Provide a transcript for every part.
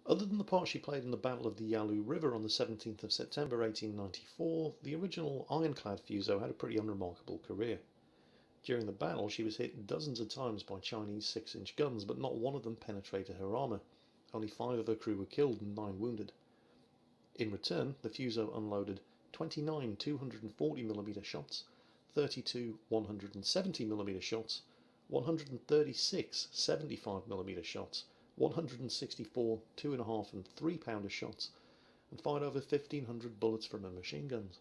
Other than the part she played in the Battle of the Yalu River on the 17th of September 1894, the original ironclad Fuso had a pretty unremarkable career. During the battle, she was hit dozens of times by Chinese 6-inch guns, but not one of them penetrated her armour. Only 5 of her crew were killed and 9 wounded. In return, the Fuso unloaded 29 240mm shots, 32 170mm shots, 136 75mm shots, 164 2.5 and 3 pounder shots, and fired over 1,500 bullets from her machine guns.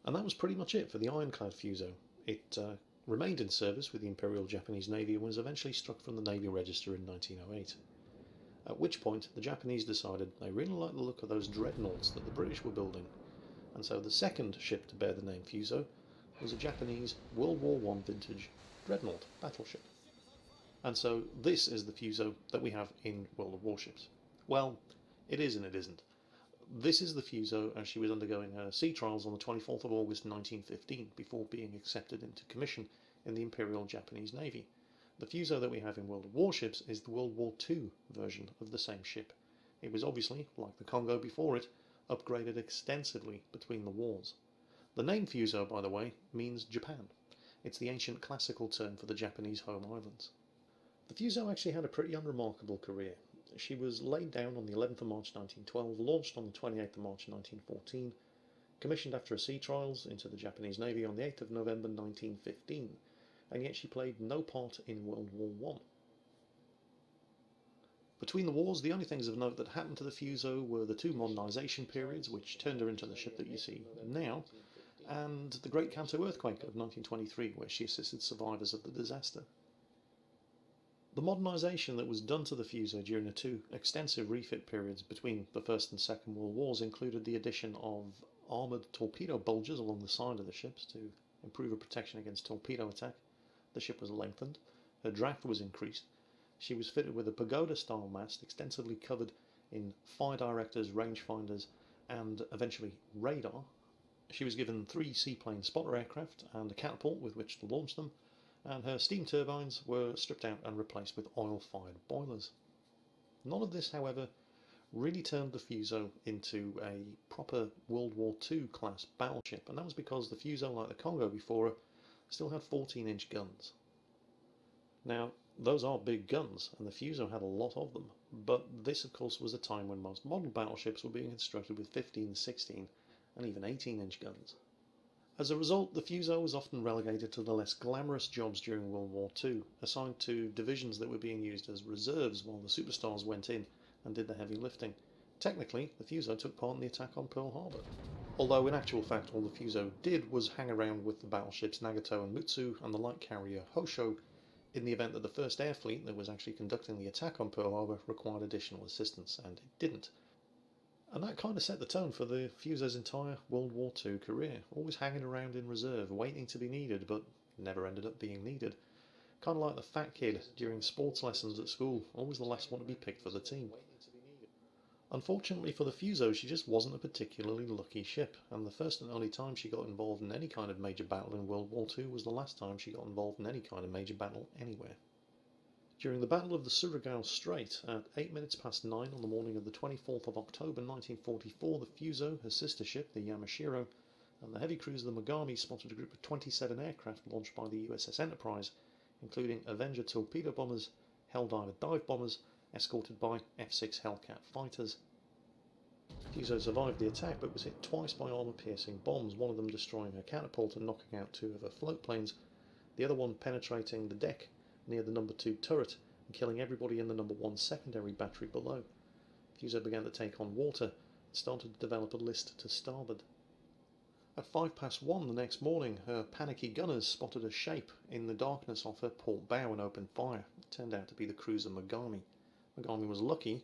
And that was pretty much it for the ironclad Fuso. It remained in service with the Imperial Japanese Navy and was eventually struck from the Navy Register in 1908. At which point the Japanese decided they really liked the look of those dreadnoughts that the British were building, and so the second ship to bear the name Fuso was a Japanese World War I vintage dreadnought battleship. And so this is the Fuso that we have in World of Warships. Well, it is and it isn't. This is the Fuso as she was undergoing her sea trials on the 24th of August 1915 before being accepted into commission in the Imperial Japanese Navy. The Fuso that we have in World of Warships is the World War II version of the same ship. It was obviously, like the Congo before it, upgraded extensively between the wars. The name Fuso, by the way, means Japan. It's the ancient classical term for the Japanese home islands. The Fuso actually had a pretty unremarkable career. She was laid down on the 11th of March 1912, launched on the 28th of March 1914, commissioned after her sea trials into the Japanese Navy on the 8th of November 1915, and yet she played no part in World War I. Between the wars, the only things of note that happened to the Fuso were the 2 modernisation periods, which turned her into the ship that you see now, and the Great Kanto earthquake of 1923, where she assisted survivors of the disaster. The modernisation that was done to the Fuso during the 2 extensive refit periods between the First and Second World Wars included the addition of armoured torpedo bulges along the side of the ships to improve her protection against torpedo attack. The ship was lengthened, her draft was increased, she was fitted with a pagoda-style mast extensively covered in fire directors, rangefinders, and eventually radar. She was given 3 seaplane spotter aircraft and a catapult with which to launch them, and her steam turbines were stripped out and replaced with oil-fired boilers. None of this, however, really turned the Fuso into a proper World War II class battleship, and that was because the Fuso, like the Congo before her, still had 14-inch guns. Now, those are big guns, and the Fuso had a lot of them, but this of course was a time when most modern battleships were being constructed with 15, 16 and even 18-inch guns. As a result, the Fuso was often relegated to the less glamorous jobs during World War II, assigned to divisions that were being used as reserves while the superstars went in and did the heavy lifting. Technically, the Fuso took part in the attack on Pearl Harbor, although in actual fact all the Fuso did was hang around with the battleships Nagato and Mutsu and the light carrier Hosho in the event that the first air fleet that was actually conducting the attack on Pearl Harbor required additional assistance, and it didn't. And that kind of set the tone for the Fuso's entire World War II career, always hanging around in reserve, waiting to be needed, but never ended up being needed. Kind of like the fat kid during sports lessons at school, always the last one to be picked for the team. Unfortunately for the Fuso, she just wasn't a particularly lucky ship, and the first and only time she got involved in any kind of major battle in World War II was the last time she got involved in any kind of major battle anywhere. During the Battle of the Surigao Strait, at 8 minutes past 9 on the morning of the 24th of October 1944, the Fuso, her sister ship, the Yamashiro, and the heavy cruiser the Mogami spotted a group of 27 aircraft launched by the USS Enterprise, including Avenger torpedo bombers, Helldiver dive bombers, escorted by F-6 Hellcat fighters. Fuso survived the attack but was hit twice by armour-piercing bombs, one of them destroying her catapult and knocking out 2 of her float planes, the other one penetrating the deck near the number 2 turret and killing everybody in the number 1 secondary battery below. Fuso began to take on water and started to develop a list to starboard. At 1 the next morning, her panicky gunners spotted a shape in the darkness off her port bow and opened fire. It turned out to be the cruiser Mogami. Mogami was lucky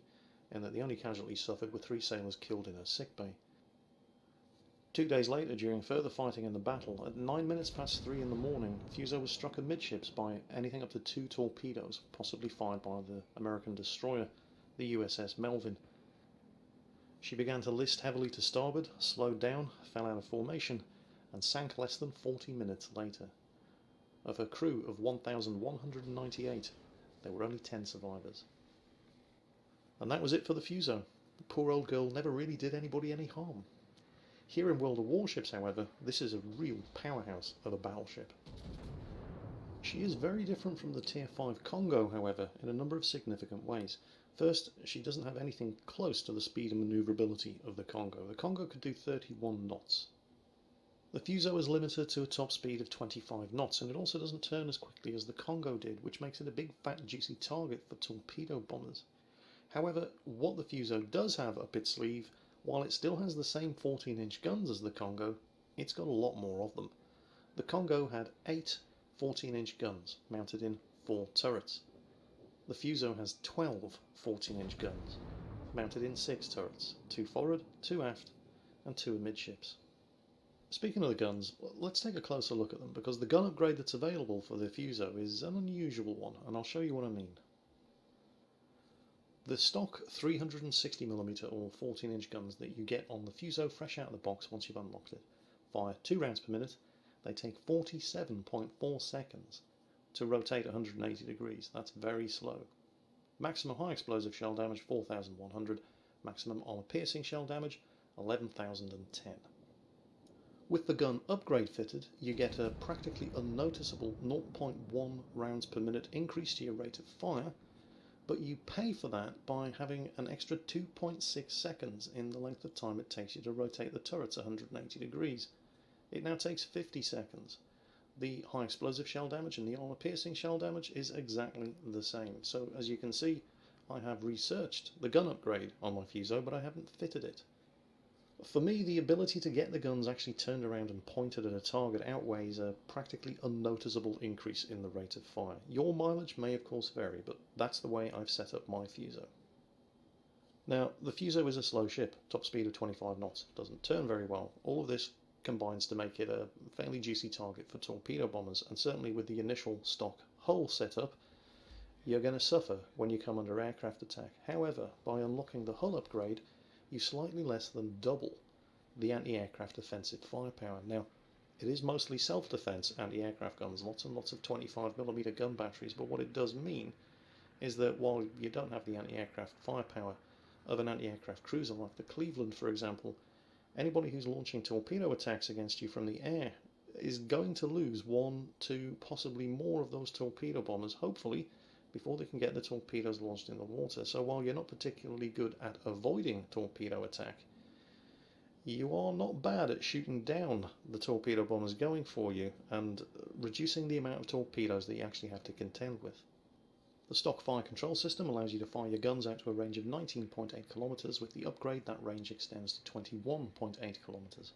in that the only casualties suffered were 3 sailors killed in her sickbay. 2 days later, during further fighting in the battle, at 9 minutes past 3 in the morning, Fuso was struck amidships by anything up to 2 torpedoes, possibly fired by the American destroyer, the USS Melvin. She began to list heavily to starboard, slowed down, fell out of formation, and sank less than 40 minutes later. Of her crew of 1,198, There were only 10 survivors. And that was it for the Fuso. The poor old girl never really did anybody any harm. Here in World of Warships, however, this is a real powerhouse of a battleship. She is very different from the Tier 5 Congo, however, in a number of significant ways. First, she doesn't have anything close to the speed and manoeuvrability of the Congo. The Congo could do 31 knots. The Fuso is limited to a top speed of 25 knots, and it also doesn't turn as quickly as the Congo did, which makes it a big fat juicy target for torpedo bombers. However, what the Fuso does have up its sleeve, while it still has the same 14-inch guns as the Congo, it's got a lot more of them. The Congo had 8 14-inch guns mounted in 4 turrets. The Fuso has 12 14-inch guns mounted in 6 turrets, 2 forward, 2 aft, and 2 amidships. Speaking of the guns, let's take a closer look at them, because the gun upgrade that's available for the Fuso is an unusual one, and I'll show you what I mean. The stock 360mm or 14-inch guns that you get on the Fuso fresh out of the box once you've unlocked it fire 2 rounds per minute. They take 47.4 seconds to rotate 180 degrees. That's very slow. Maximum high explosive shell damage 4,100. Maximum armor piercing shell damage 11,010. With the gun upgrade fitted, you get a practically unnoticeable 0.1 rounds per minute increase to your rate of fire, but you pay for that by having an extra 2.6 seconds in the length of time it takes you to rotate the turrets 180 degrees. It now takes 50 seconds. The high explosive shell damage and the armor piercing shell damage is exactly the same. So as you can see, I have researched the gun upgrade on my Fuso, but I haven't fitted it. For me, the ability to get the guns actually turned around and pointed at a target outweighs a practically unnoticeable increase in the rate of fire. Your mileage may of course vary, but that's the way I've set up my Fuso. Now, the Fuso is a slow ship, top speed of 25 knots, doesn't turn very well. All of this combines to make it a fairly juicy target for torpedo bombers, and certainly with the initial stock hull setup, you're going to suffer when you come under aircraft attack. However, by unlocking the hull upgrade, you slightly less than double the anti-aircraft offensive firepower. Now, it is mostly self-defense anti-aircraft guns, lots and lots of 25mm gun batteries, but what it does mean is that while you don't have the anti-aircraft firepower of an anti-aircraft cruiser like the Cleveland, for example, anybody who's launching torpedo attacks against you from the air is going to lose 1, 2, possibly more of those torpedo bombers, hopefully, before they can get the torpedoes launched in the water. So while you're not particularly good at avoiding torpedo attack, you are not bad at shooting down the torpedo bombers going for you and reducing the amount of torpedoes that you actually have to contend with. The stock fire control system allows you to fire your guns out to a range of 19.8 kilometers. With the upgrade, that range extends to 21.8 kilometers.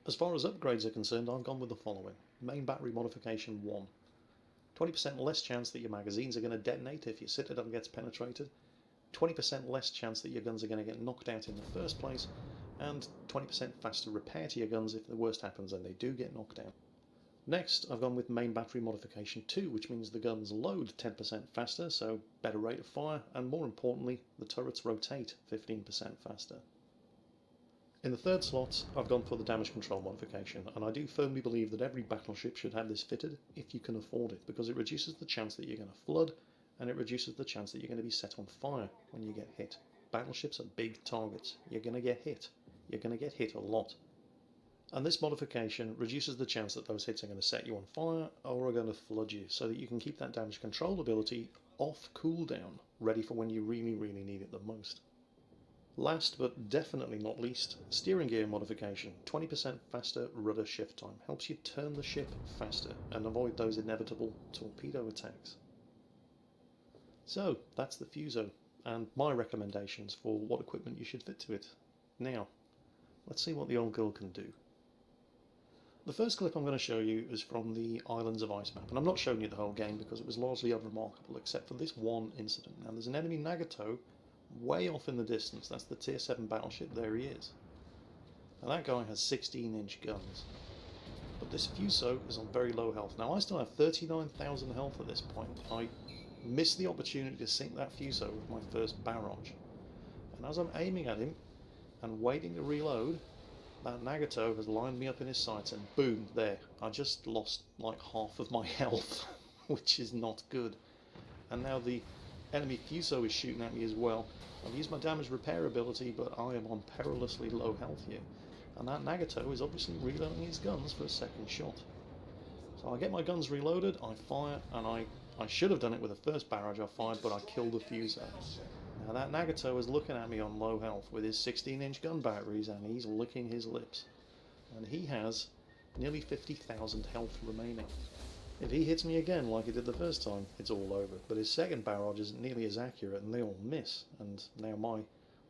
As far as upgrades are concerned, I've gone with the following. Main battery modification 1. 20% less chance that your magazines are going to detonate if your citadel gets penetrated, 20% less chance that your guns are going to get knocked out in the first place, and 20% faster repair to your guns if the worst happens and they do get knocked out. Next, I've gone with main battery modification 2, which means the guns load 10% faster, so better rate of fire, and more importantly, the turrets rotate 15% faster. In the third slot, I've gone for the damage control modification, and I do firmly believe that every battleship should have this fitted if you can afford it, because it reduces the chance that you're going to flood, and it reduces the chance that you're going to be set on fire when you get hit. Battleships are big targets. You're going to get hit. You're going to get hit a lot. And this modification reduces the chance that those hits are going to set you on fire or are going to flood you, so that you can keep that damage control ability off cooldown, ready for when you really, really need it the most. Last but definitely not least, steering gear modification. 20% faster rudder shift time helps you turn the ship faster and avoid those inevitable torpedo attacks. So that's the Fuso and my recommendations for what equipment you should fit to it. Now, let's see what the old girl can do. The first clip I'm going to show you is from the Islands of Ice map, and I'm not showing you the whole game because it was largely unremarkable except for this one incident. Now there's an enemy Nagato way off in the distance. That's the tier 7 battleship. There he is. Now that guy has 16-inch guns, but this Fuso is on very low health. Now I still have 39,000 health at this point. I missed the opportunity to sink that Fuso with my first barrage, and as I'm aiming at him and waiting to reload, that Nagato has lined me up in his sights, and boom, there. I just lost like half of my health, which is not good. and now the enemy Fuso is shooting at me as well. I've used my damage repair ability, but I am on perilously low health here. And that Nagato is obviously reloading his guns for a second shot. So I get my guns reloaded, I fire, and I should have done it with the first barrage I fired, but I killed the Fuso. Now that Nagato is looking at me on low health with his 16-inch gun batteries, and he's licking his lips. And he has nearly 50,000 health remaining. If he hits me again like he did the first time, it's all over. But his second barrage isn't nearly as accurate, and they all miss. And now my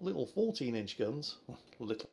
little 14-inch guns, little,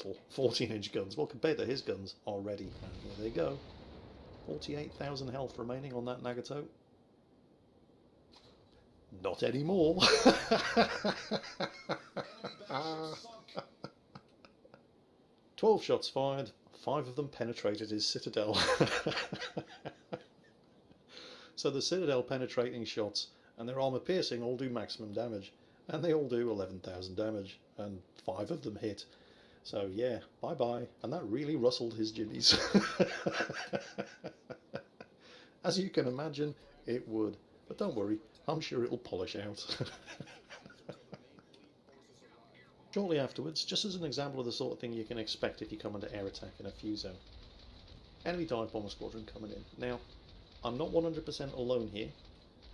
little 14-inch guns. Well, compared to his guns already. And here they go. 48,000 health remaining on that Nagato. Not anymore. 12 shots fired, 5 of them penetrated his citadel. So the citadel penetrating shots and their armour piercing all do maximum damage, and they all do 11,000 damage, and 5 of them hit. So yeah, bye bye, and that really rustled his jibbies. As you can imagine, it would, but don't worry, I'm sure it'll polish out. Shortly afterwards, just as an example of the sort of thing you can expect if you come under air attack in a Fuso, enemy dive bomber squadron coming in. Now, I'm not 100% alone here.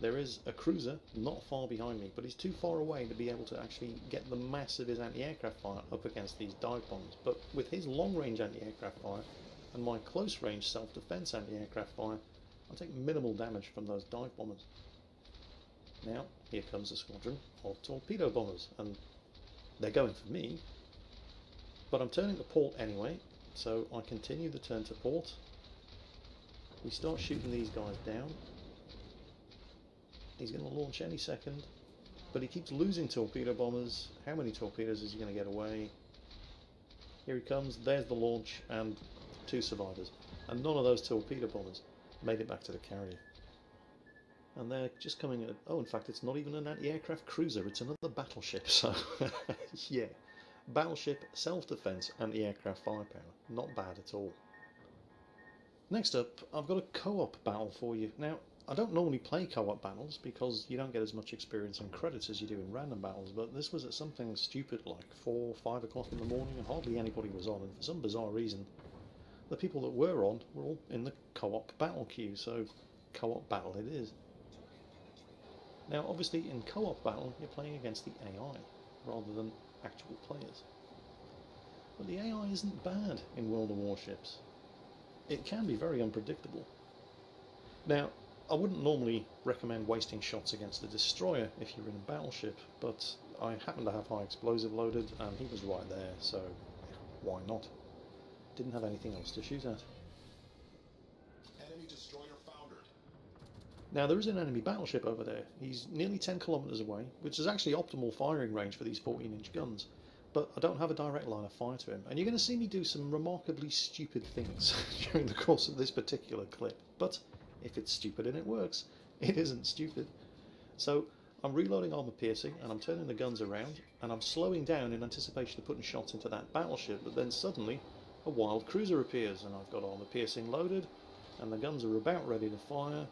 There is a cruiser not far behind me, but he's too far away to be able to actually get the mass of his anti-aircraft fire up against these dive bombers. But with his long-range anti-aircraft fire and my close-range self-defense anti-aircraft fire, I'll take minimal damage from those dive bombers. Now, here comes a squadron of torpedo bombers, and they're going for me, but I'm turning to port anyway, so I continue the turn to port. We start shooting these guys down. He's going to launch any second, but he keeps losing torpedo bombers. How many torpedoes is he going to get away? Here he comes, there's the launch, and 2 survivors. And none of those torpedo bombers made it back to the carrier. And they're just coming at... Oh, in fact, it's not even an anti-aircraft cruiser, it's another battleship, so... yeah. Battleship, self-defense, anti-aircraft firepower. Not bad at all. Next up, I've got a co-op battle for you. Now, I don't normally play co-op battles because you don't get as much experience and credits as you do in random battles, but this was at something stupid like 4 or 5 o'clock in the morning and hardly anybody was on, and for some bizarre reason the people that were on were all in the co-op battle queue, so co-op battle it is. Now obviously in co-op battle you're playing against the AI rather than actual players. But the AI isn't bad in World of Warships. It can be very unpredictable. Now, I wouldn't normally recommend wasting shots against the destroyer if you're in a battleship, but I happen to have high explosive loaded and he was right there, so why not? Didn't have anything else to shoot at. Enemy destroyer foundered. Now there is an enemy battleship over there. He's nearly 10 kilometers away, which is actually optimal firing range for these 14-inch guns. But I don't have a direct line of fire to him, and you're going to see me do some remarkably stupid things during the course of this particular clip. But if it's stupid and it works, it isn't stupid. So I'm reloading armor piercing, and I'm turning the guns around, and I'm slowing down in anticipation of putting shots into that battleship, but then suddenly a wild cruiser appears, and I've got armor piercing loaded, and the guns are about ready to fire.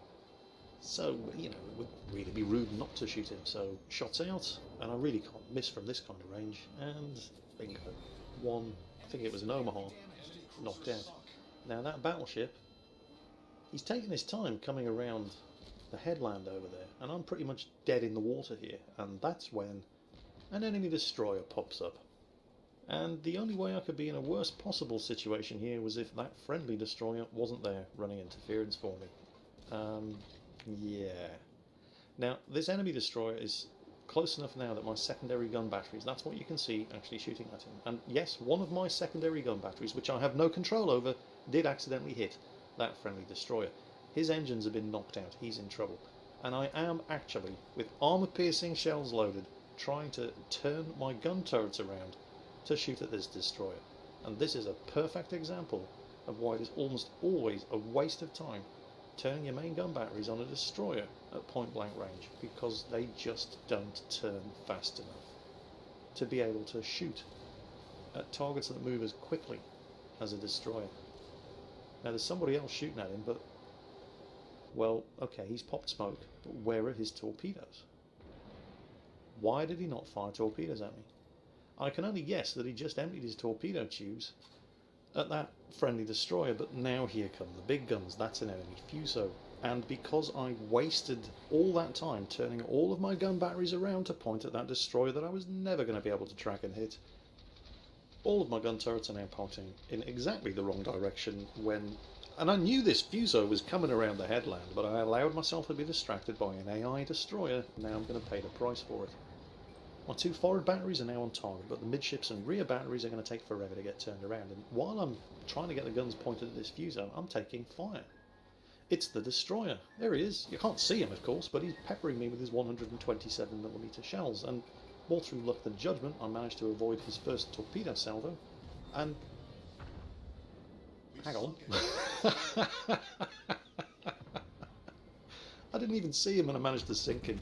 So, you know, it would really be rude not to shoot him. So, shots out, and I really can't miss from this kind of range, and bingo. One, I think it was an Omaha, knocked out. Now that battleship, he's taking his time coming around the headland over there, and I'm pretty much dead in the water here, and that's when an enemy destroyer pops up. And the only way I could be in a worst possible situation here was if that friendly destroyer wasn't there running interference for me. Yeah. Now, this enemy destroyer is close enough now that my secondary gun batteries, that's what you can see actually shooting at him. And yes, one of my secondary gun batteries, which I have no control over, did accidentally hit that friendly destroyer. His engines have been knocked out, he's in trouble. And I am actually, with armour-piercing shells loaded, trying to turn my gun turrets around to shoot at this destroyer. And this is a perfect example of why it is almost always a waste of time turning your main gun batteries on a destroyer at point blank range, because they just don't turn fast enough to be able to shoot at targets that move as quickly as a destroyer. Now there's somebody else shooting at him, but well, okay, he's popped smoke, but where are his torpedoes? Why did he not fire torpedoes at me? I can only guess that he just emptied his torpedo tubes at that friendly destroyer, but now here come the big guns. That's an enemy Fuso. And because I wasted all that time turning all of my gun batteries around to point at that destroyer that I was never going to be able to track and hit, all of my gun turrets are now pointing in exactly the wrong direction when... And I knew this Fuso was coming around the headland, but I allowed myself to be distracted by an AI destroyer, and now I'm going to pay the price for it. My two forward batteries are now on target, but the midships and rear batteries are going to take forever to get turned around, and while I'm trying to get the guns pointed at this Fuso, I'm taking fire. It's the destroyer. There he is. You can't see him, of course, but he's peppering me with his 127mm shells, and more through luck than judgment, I managed to avoid his first torpedo salvo, and... Hang on. I didn't even see him and I managed to sink him.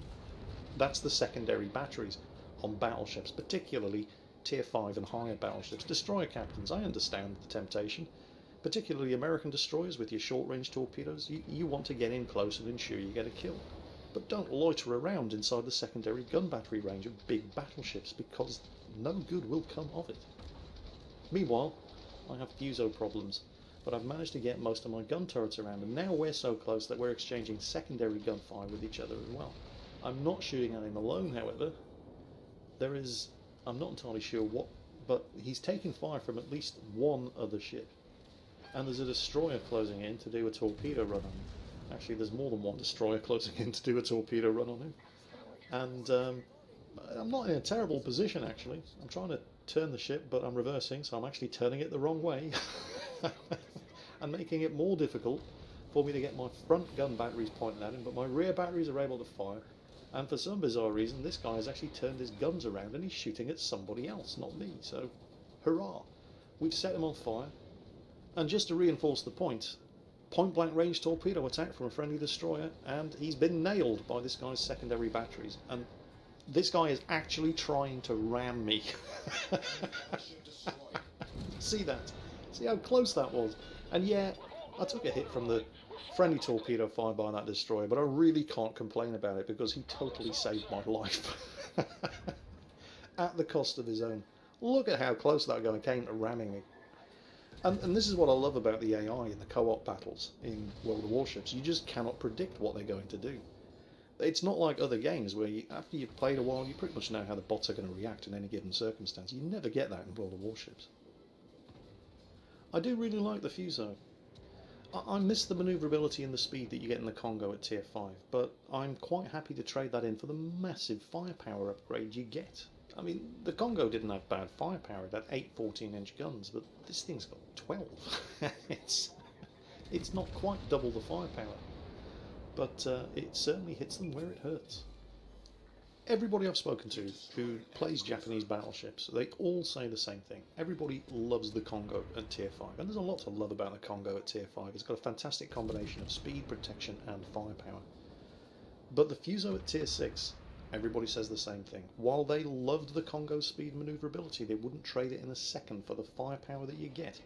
That's the secondary batteries on battleships, particularly tier 5 and higher battleships. Destroyer captains, I understand the temptation, particularly American destroyers with your short-range torpedoes. You want to get in close and ensure you get a kill. But don't loiter around inside the secondary gun battery range of big battleships, because no good will come of it. Meanwhile, I have Fuso problems, but I've managed to get most of my gun turrets around, and now we're so close that we're exchanging secondary gunfire with each other as well. I'm not shooting at him alone, however. I'm not entirely sure what, but he's taking fire from at least one other ship. And there's a destroyer closing in to do a torpedo run on him. Actually, there's more than one destroyer closing in to do a torpedo run on him. And I'm not in a terrible position, actually. I'm trying to turn the ship, but I'm reversing, so I'm actually turning it the wrong way. And making it more difficult for me to get my front gun batteries pointed at him, but my rear batteries are able to fire. And for some bizarre reason, this guy has actually turned his guns around and he's shooting at somebody else, not me. So, hurrah! We've set him on fire. And just to reinforce the point, point-blank range torpedo attack from a friendly destroyer, and he's been nailed by this guy's secondary batteries. And this guy is actually trying to ram me. See that? See how close that was? And yeah, I took a hit from the friendly torpedo fired by that destroyer, but I really can't complain about it because he totally saved my life. At the cost of his own. Look at how close that guy came to ramming me. And this is what I love about the AI in the co-op battles in World of Warships. You just cannot predict what they're going to do. It's not like other games where after you've played a while, you pretty much know how the bots are going to react in any given circumstance. You never get that in World of Warships. I do really like the Fuso. I miss the manoeuvrability and the speed that you get in the Congo at tier 5, but I'm quite happy to trade that in for the massive firepower upgrade you get. I mean, the Congo didn't have bad firepower, it had 8 14-inch guns, but this thing's got 12. It's not quite double the firepower, but it certainly hits them where it hurts. Everybody I've spoken to who plays Japanese battleships, they all say the same thing. Everybody loves the Congo at tier 5, and there's a lot to love about the Congo at tier 5. It's got a fantastic combination of speed, protection and firepower. But the Fuso at tier 6, everybody says the same thing. While they loved the Congo's speed and manoeuvrability, they wouldn't trade it in a second for the firepower that you get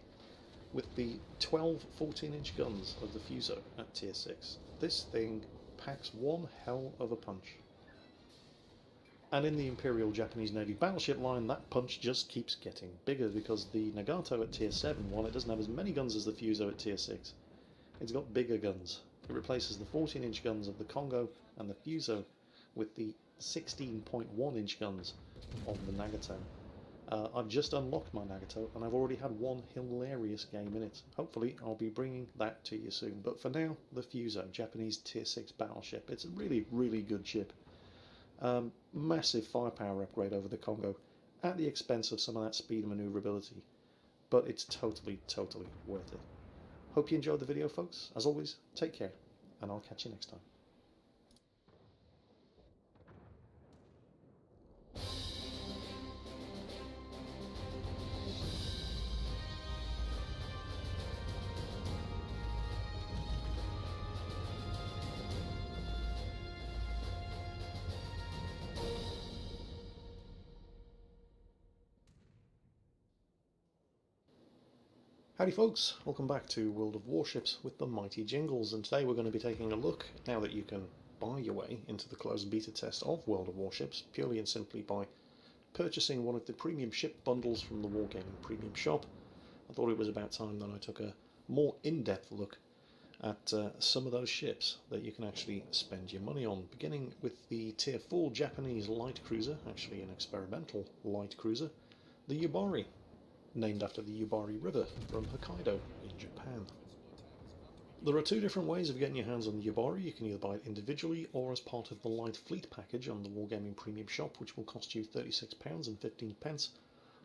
with the 12 14-inch guns of the Fuso at tier 6. This thing packs one hell of a punch. And in the Imperial Japanese Navy battleship line, that punch just keeps getting bigger, because the Nagato at tier 7, while it doesn't have as many guns as the Fuso at tier 6, it's got bigger guns. It replaces the 14-inch guns of the Congo and the Fuso with the 16.1-inch guns of the Nagato. I've just unlocked my Nagato, and I've already had one hilarious game in it. Hopefully I'll be bringing that to you soon. But for now, the Fuso, Japanese Tier 6 battleship. It's a really, really good ship. Massive firepower upgrade over the Congo, at the expense of some of that speed and manoeuvrability. But it's totally, totally worth it. Hope you enjoyed the video, folks. As always, take care, and I'll catch you next time. Howdy folks, welcome back to World of Warships with the mighty Jingles, and today we're going to be taking a look, now that you can buy your way into the closed beta test of World of Warships, purely and simply by purchasing one of the premium ship bundles from the Wargaming Premium Shop. I thought it was about time that I took a more in-depth look at some of those ships that you can actually spend your money on, beginning with the Tier 4 Japanese light cruiser, actually an experimental light cruiser, the Yubari, named after the Yubari River from Hokkaido in Japan. There are two different ways of getting your hands on the Yubari. You can either buy it individually or as part of the Light Fleet package on the Wargaming Premium Shop, which will cost you £36.15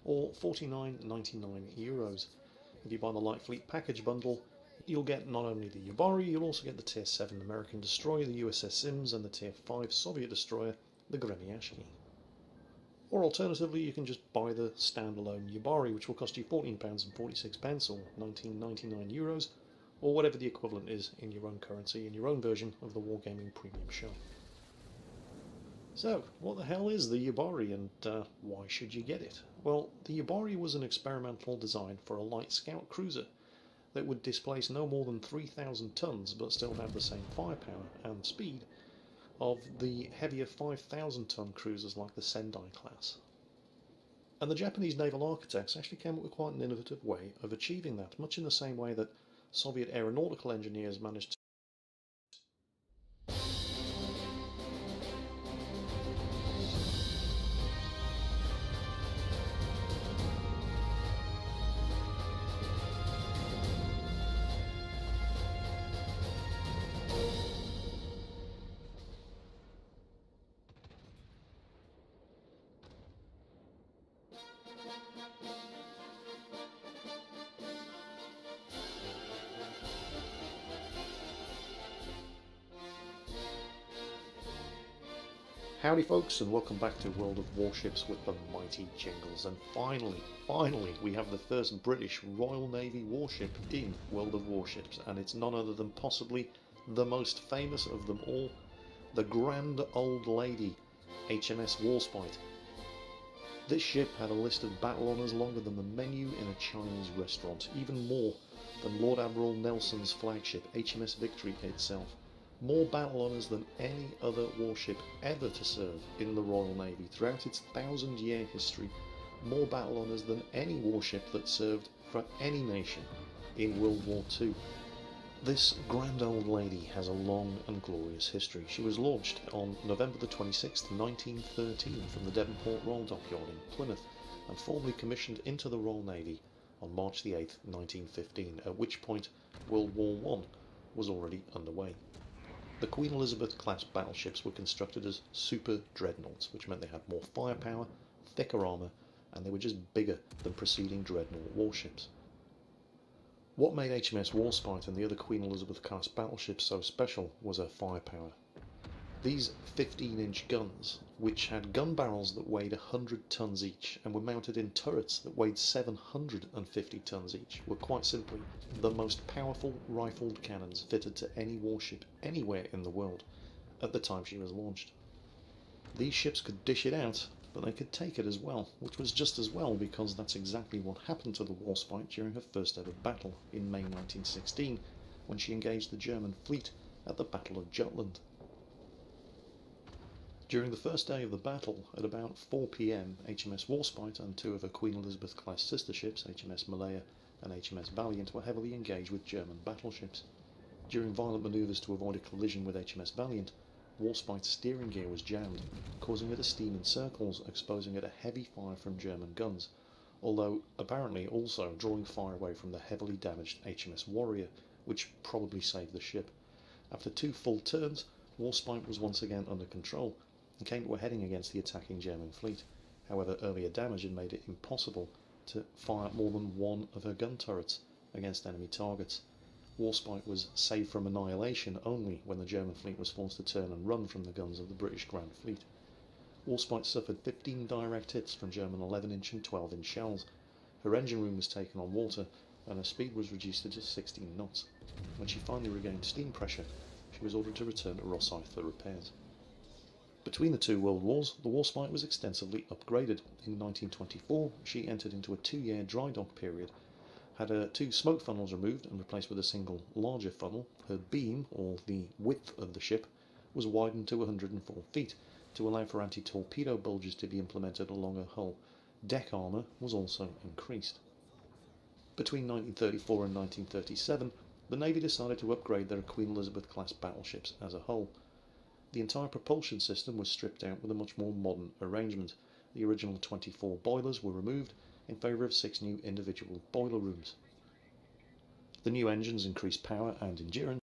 or €49.99. If you buy the Light Fleet package bundle, you'll get not only the Yubari, you'll also get the Tier 7 American destroyer, the USS Sims, and the Tier 5 Soviet destroyer, the Gremyashki. Or alternatively, you can just buy the standalone Yubari, which will cost you £14.46 or €19.99, or whatever the equivalent is in your own currency, in your own version of the Wargaming Premium Shop. So, what the hell is the Yubari, and why should you get it? Well, the Yubari was an experimental design for a light scout cruiser that would displace no more than 3,000 tons, but still have the same firepower and speed of the heavier 5,000-ton cruisers like the Sendai class. And the Japanese naval architects actually came up with quite an innovative way of achieving that, much in the same way that Soviet aeronautical engineers managed to Howdy folks, and welcome back to World of Warships with the mighty Jingles. And finally, we have the first British Royal Navy warship in World of Warships, and it's none other than possibly the most famous of them all, the Grand Old Lady, HMS Warspite. This ship had a list of battle honours longer than the menu in a Chinese restaurant, even more than Lord Admiral Nelson's flagship, HMS Victory itself. More battle honours than any other warship ever to serve in the Royal Navy throughout its 1,000-year history. More battle honours than any warship that served for any nation in World War II. This grand old lady has a long and glorious history. She was launched on November the 26th, 1913 from the Devonport Royal Dockyard in Plymouth and formally commissioned into the Royal Navy on March the 8th, 1915, at which point World War I was already underway. The Queen Elizabeth class battleships were constructed as super dreadnoughts, which meant they had more firepower, thicker armour, and they were just bigger than preceding dreadnought warships. What made HMS Warspite and the other Queen Elizabeth class battleships so special was her firepower. These 15-inch guns, which had gun barrels that weighed 100 tons each and were mounted in turrets that weighed 750 tons each, were quite simply the most powerful rifled cannons fitted to any warship anywhere in the world at the time she was launched. These ships could dish it out, but they could take it as well, which was just as well because that's exactly what happened to the Warspite during her first ever battle in May 1916, when she engaged the German fleet at the Battle of Jutland. During the first day of the battle, at about 4 p.m, HMS Warspite and two of her Queen Elizabeth class sister ships, HMS Malaya and HMS Valiant, were heavily engaged with German battleships. During violent manoeuvres to avoid a collision with HMS Valiant, Warspite's steering gear was jammed, causing her to steam in circles, exposing her to heavy fire from German guns, although apparently also drawing fire away from the heavily damaged HMS Warrior, which probably saved the ship. After 2 full turns, Warspite was once again under control and came to a heading against the attacking German fleet. However, earlier damage had made it impossible to fire more than one of her gun turrets against enemy targets. Warspite was saved from annihilation only when the German fleet was forced to turn and run from the guns of the British Grand Fleet. Warspite suffered 15 direct hits from German 11-inch and 12-inch shells. Her engine room was taken on water and her speed was reduced to just 16 knots. When she finally regained steam pressure, she was ordered to return to Rosyth for repairs. Between the 2 world wars, the Warspite was extensively upgraded. In 1924, she entered into a 2-year dry dock period, had her 2 smoke funnels removed and replaced with a single larger funnel. Her beam, or the width of the ship, was widened to 104 feet to allow for anti-torpedo bulges to be implemented along her hull. Deck armour was also increased. Between 1934 and 1937, the Navy decided to upgrade their Queen Elizabeth-class battleships as a whole. The entire propulsion system was stripped out with a much more modern arrangement. The original 24 boilers were removed in favour of 6 new individual boiler rooms. The new engines increased power and endurance